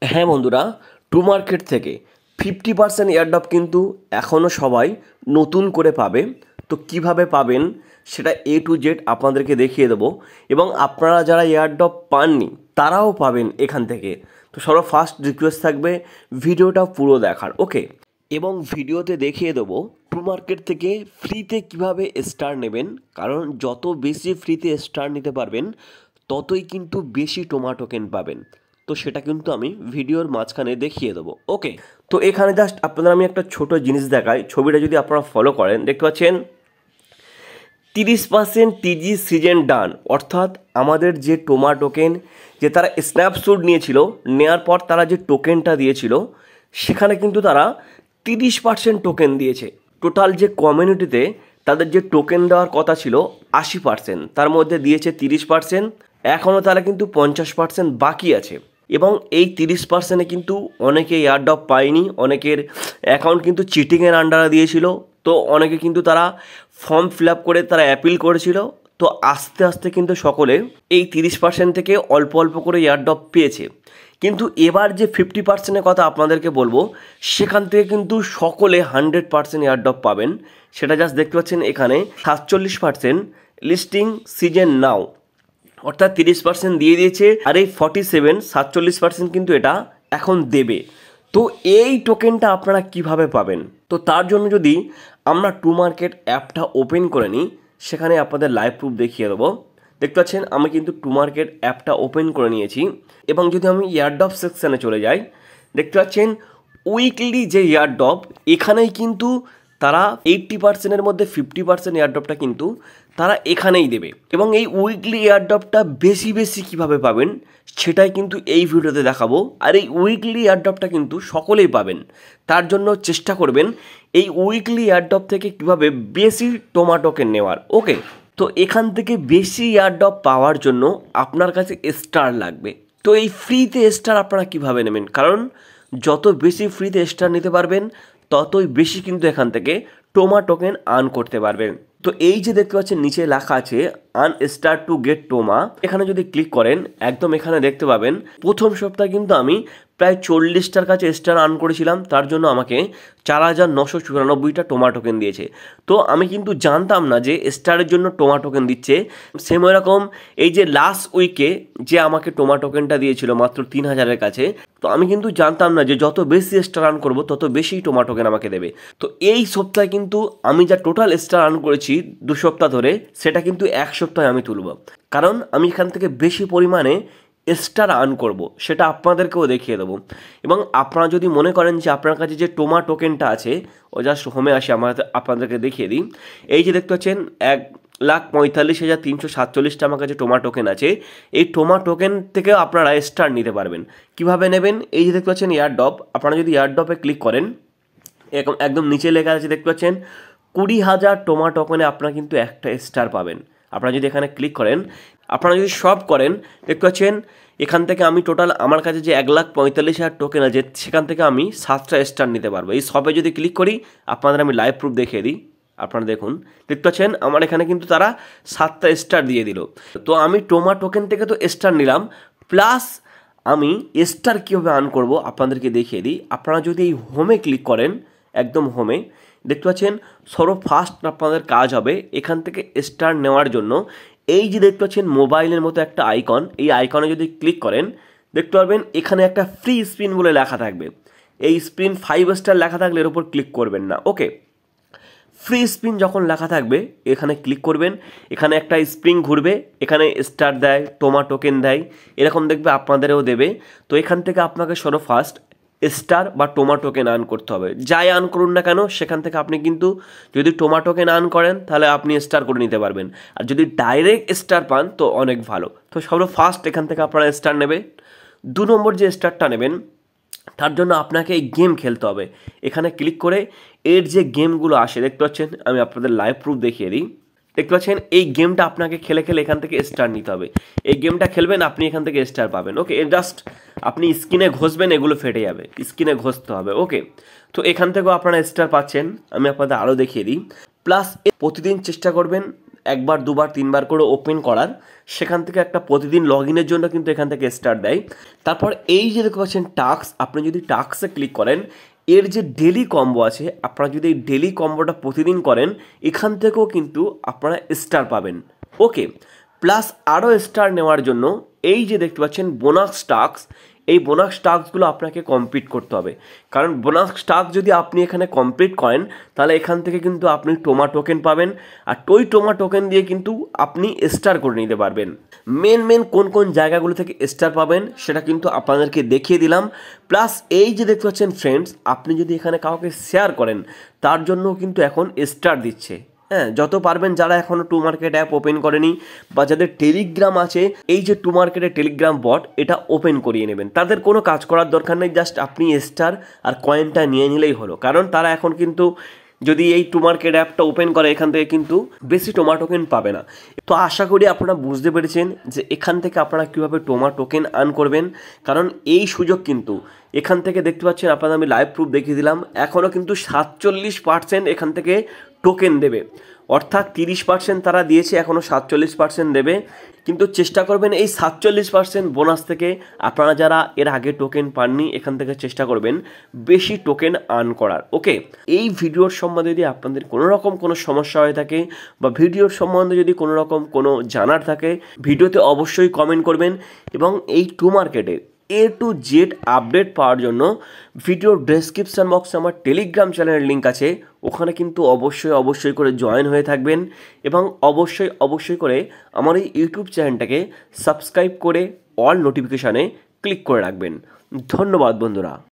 হ্যাঁ বন্ধুরা, to market থেকে 50% এয়ারড্রপ কিন্তু এখনও সবাই নতুন করে পাবে। তো কিভাবে পাবেন সেটা এ টু জেড আপনাদেরকে দেখিয়ে দেবো, এবং আপনারা যারা এয়ারড্রপ পাননি তারাও পাবেন এখান থেকে। তো সবার ফার্স্ট রিকোয়েস্ট থাকবে ভিডিওটা পুরো দেখার, ওকে। এবং ভিডিওতে দেখিয়ে দেবো টু মার্কেট থেকে ফ্রিতে কিভাবে স্টার নেবেন, কারণ যত বেশি ফ্রিতে স্টার নিতে পারবেন ততই কিন্তু বেশি টোমা টোকেন পাবেন। তো সেটা কিন্তু আমি ভিডিওর মাঝখানে দেখিয়ে দেবো, ওকে। তো এখানে জাস্ট আপনাদের আমি একটা ছোট জিনিস দেখাই, ছবিটা যদি আপনারা ফলো করেন দেখতে পাচ্ছেন 30% টিজি সিজন ডান, অর্থাৎ আমাদের যে টোমা টোকেন যে তারা স্ন্যাপশট নিয়েছিল, নেওয়ার পর তারা যে টোকেনটা দিয়েছিল সেখানে কিন্তু তারা 30% টোকেন দিয়েছে। টোটাল যে কমিউনিটিতে তাদের যে টোকেন দেওয়ার কথা ছিল 80%, তার মধ্যে দিয়েছে 30%। এখনও তারা কিন্তু 50% বাকি আছে। এবং এই 30%-এ কিন্তু অনেকে এয়ারড্রপ পায়নি, অনেকের অ্যাকাউন্ট কিন্তু চিটিংয়ের আন্ডারে দিয়েছিল। তো অনেকে কিন্তু তারা ফর্ম ফিল আপ করে তারা অ্যাপিল করেছিল। তো আস্তে আস্তে কিন্তু সকলে এই 30% থেকে অল্প অল্প করে এয়ারড্রপ পেয়েছে। কিন্তু এবার যে 50%-এর কথা আপনাদেরকে বলবো, সেখান থেকে কিন্তু সকলে 100% এয়ারড্রপ পাবেন। সেটা জাস্ট দেখতে পাচ্ছেন এখানে 47% লিস্টিং সিজন নাও, অর্থাৎ 30% দিয়ে দিয়েছে, আর এই 47% কিন্তু এটা এখন দেবে। তো এই টোকেনটা আপনারা কিভাবে পাবেন? তো তার জন্য যদি আমরা টু মার্কেট অ্যাপটা ওপেন করে নিই, সেখানে আপনাদের লাইভ প্রুফ দেখিয়ে দেবো। দেখতে পাচ্ছেন আমি কিন্তু টু মার্কেট অ্যাপটা ওপেন করে নিয়েছি। এবং যদি আমি এয়ারড্রপ সেকশানে চলে যাই, দেখতে পাচ্ছেন উইকলি যে এয়ারড্রপ, এখানেই কিন্তু তারা 80%-এর মধ্যে 50% এয়ারড্রপটা কিন্তু তারা এখানেই দেবে। এবং এই উইকলি এয়ারড্রপটা বেশি বেশি কীভাবে পাবেন সেটাই কিন্তু এই ভিডিওতে দেখাবো। আর এই উইকলি এয়ারড্রপটা কিন্তু সকলেই পাবেন, তার জন্য চেষ্টা করবেন এই উইকলি এয়ারড্রপ থেকে কীভাবে বেশি টোমা টোকেন নেওয়ার, ওকে। তো এখান থেকে বেশি এয়ারড্রপ পাওয়ার জন্য আপনার কাছে স্টার লাগবে। তো এই ফ্রিতে স্টার আপনারা কীভাবে নেবেন, কারণ যত বেশি ফ্রিতে স্টার নিতে পারবেন ততই বেশি কিন্তু এখান থেকে টোমা টোকেন আর্ন করতে পারবেন। তো এই যে দেখতে পাচ্ছেন নিচে লেখা আছে আর্ন স্টার টু গেট টোমা, এখানে যদি ক্লিক করেন একদম এখানে দেখতে পাবেন প্রথম সপ্তাহে কিন্তু আমি প্রায় 40টার কাছে স্টার আর্ন করেছিলাম। তার জন্য আমাকে 4994টা টোমা টোকেন দিয়েছে। তো আমি কিন্তু জানতাম না যে স্টারের জন্য টোমা টোকেন দিচ্ছে। সেম এরকম এই যে লাস্ট উইকে যে আমাকে টোমা টোকেনটা দিয়েছিল মাত্র 3000-এর কাছে, তো আমি কিন্তু জানতাম না যে যত বেশি স্টার আর্ন করবো তত বেশি টোমা টোকেন আমাকে দেবে। তো এই সপ্তাহে কিন্তু আমি যা টোটাল স্টার আর্ন করেছি 2 সপ্তাহ ধরে, সেটা কিন্তু 1 সপ্তাহে আমি তুলব, কারণ আমি এখান থেকে বেশি পরিমাণে স্টার আর্ন করব, সেটা আপনাদেরকেও দেখিয়ে দেবো। এবং আপনারা যদি মনে করেন যে আপনার কাছে যে টোমা টোকেনটা আছে, ও জাস্ট হোমে আসে আপনাদেরকে দেখিয়ে দিই। এই যে দেখতে পাচ্ছেন 1,45,347টা আমার কাছে টোমা টোকেন আছে। এই টোমা টোকেন থেকে আপনারা স্টার নিতে পারবেন। কিভাবে নেবেন? এই যে দেখতে পাচ্ছেন এয়ারড্রপ, আপনারা যদি এয়ারড্রপে ক্লিক করেন একদম নিচে লেখা আছে দেখতে পাচ্ছেন 20,000 টোমা টোকেনে আপনারা কিন্তু একটা স্টার পাবেন। আপনারা যদি এখানে ক্লিক করেন, আপনারা যদি সব করেন, দেখতে পাচ্ছেন এখান থেকে আমি টোটাল আমার কাছে যে 1,45,000 টোকেন আছে সেখান থেকে আমি 7টা স্টার নিতে পারবো। এই সবে যদি ক্লিক করি আপনাদের আমি লাইভ প্রুফ দেখিয়ে দিই। আপনারা দেখুন, দেখতে পাচ্ছেন আমার এখানে কিন্তু তারা 7টা স্টার দিয়ে দিল। তো আমি টোমা টোকেন থেকে তো স্টার নিলাম, প্লাস আমি স্টার কীভাবে আর্ন করবো আপনাদেরকে দেখিয়ে দিই। আপনারা যদি এই হোমে ক্লিক করেন, একদম হোমে দেখতে পাচ্ছেন ফার্স্ট আপনাদের কাজ হবে এখান থেকে স্টার নেওয়ার জন্য এই যে দেখতে পাচ্ছেন মোবাইলের মতো একটা আইকন, এই আইকনে যদি ক্লিক করেন দেখতে পারবেন এখানে একটা ফ্রি স্পিন বলে লেখা থাকবে। এই স্পিন 5 স্টার লেখা থাকলে এর উপর ক্লিক করবেন না, ওকে। ফ্রি স্পিন যখন লেখা থাকবে এখানে ক্লিক করবেন, এখানে একটা স্প্রিং ঘুরবে, এখানে স্টার দেয়, টোমা টোকেন দেয়, এরকম দেখবে আপনাদেরও দেবে। তো এখান থেকে আপনাকে ফার্স্ট স্টার বা টোমা টোকেন আর্ন করতে হবে। যাই আর্ন করুন না কেন সেখান থেকে আপনি কিন্তু যদি টোমা টোকেন আর্ন করেন তাহলে আপনি স্টার করে নিতে পারবেন, আর যদি ডাইরেক্ট স্টার পান তো অনেক ভালো। তো ফার্স্ট এখান থেকে আপনারা স্টার নেবে। 2 নম্বর যে স্টারটা নেবেন তার জন্য আপনাকে এই গেম খেলতে হবে। এখানে ক্লিক করে এর যে গেমগুলো আসে দেখতে পাচ্ছেন, আমি আপনাদের লাইভ প্রুফ দেখিয়ে দিই। দেখতে পাচ্ছেন এই গেমটা আপনাকে খেলে খেলে এখান থেকে স্টার নিতে হবে। এই গেমটা খেলবেন আপনি এখান থেকে স্টার পাবেন, ওকে। জাস্ট আপনি স্ক্রিনে ঘষবেন, এগুলো ফেটে যাবে, স্ক্রিনে ঘষতে হবে, ওকে। তো এখান থেকেও আপনারা স্টার পাচ্ছেন, আমি আপনাদের আরও দেখিয়ে দিই। প্লাস প্রতিদিন চেষ্টা করবেন একবার দুবার তিনবার করে ওপেন করার, সেখান থেকে একটা প্রতিদিন লগ ইনের জন্য কিন্তু এখান থেকে স্টার্ট দেয়। তারপর এই যে দেখতে পাচ্ছেন টাস্ক, আপনি যদি টাস্কে ক্লিক করেন, এর যে ডেলি কম্বো আছে, আপনারা যদি এই ডেলি কম্বোটা প্রতিদিন করেন, এখান থেকেও কিন্তু আপনারা স্টার পাবেন। ওকে, প্লাস আরও স্টার নেওয়ার জন্য এই যে দেখতে পাচ্ছেন বোনাস টাস্ক, এই বোনাস টাস্কগুলো আপনাকে কমপ্লিট করতে হবে। কারণ বোনাস টাস্ক যদি আপনি এখানে কমপ্লিট করেন, তাহলে এখান থেকে কিন্তু আপনি টোমা টোকেন পাবেন, আর ওই টোমা টোকেন দিয়ে কিন্তু আপনি স্টার করে নিতে পারবেন। মেন কোন কোন জায়গাগুলো থেকে স্টার পাবেন সেটা কিন্তু আপনাদেরকে দেখিয়ে দিলাম। প্লাস এই যে দেখতে পাচ্ছেন ফ্রেন্ডস, আপনি যদি এখানে কাউকে শেয়ার করেন, তার জন্য কিন্তু এখন স্টার দিচ্ছে। হ্যাঁ, যত পারবেন যারা এখনও টু মার্কেট অ্যাপ ওপেন করেনি বা যাদের টেলিগ্রাম আছে, এই যে টু মার্কেটের টেলিগ্রাম বট, এটা ওপেন করিয়ে নেবেন। তাদের কোনো কাজ করার দরকার নেই, জাস্ট আপনি স্টার আর কয়েনটা নিয়ে নিলেই হলো। কারণ তারা এখন কিন্তু যদি এই টু মার্কেট অ্যাপটা ওপেন করে, এখান থেকে কিন্তু বেশি টোমা টোকেন পাবে না। তো আশা করি আপনারা বুঝতে পেরেছেন যে এখান থেকে আপনারা কীভাবে টোমা টোকেন আর্ন করবেন। কারণ এই সুযোগ কিন্তু এখান থেকে দেখতে পাচ্ছেন, আপনাদের আমি লাইভ প্রুফ দেখিয়ে দিলাম, এখনও কিন্তু 47% এখান থেকে টোকেন দেবে। অর্থাৎ 30% তারা দিয়েছে, এখনও 47% দেবে। কিন্তু চেষ্টা করবেন এই 47% বোনাস থেকে, আপনারা যারা এর আগে টোকেন পাননি, এখান থেকে চেষ্টা করবেন বেশি টোকেন আর্ন করার। ওকে, এই ভিডিওর সম্বন্ধে যদি আপনাদের কোনো রকম কোনো সমস্যা হয়ে থাকে বা ভিডিওর সম্বন্ধে যদি কোনো রকম কোনো জানার থাকে, ভিডিওতে অবশ্যই কমেন্ট করবেন। এবং এই টু মার্কেটের A to Z আপডেট পাওয়ার জন্য ভিডিওর ডেসক্রিপশন বক্সে আমার টেলিগ্রাম চ্যানেলের লিঙ্ক আছে, ওখানে কিন্তু অবশ্যই করে জয়েন হয়ে থাকবেন। এবং অবশ্যই করে আমার এই ইউটিউব চ্যানেলটাকে সাবস্ক্রাইব করে অল নোটিফিকেশানে ক্লিক করে রাখবেন। ধন্যবাদ বন্ধুরা।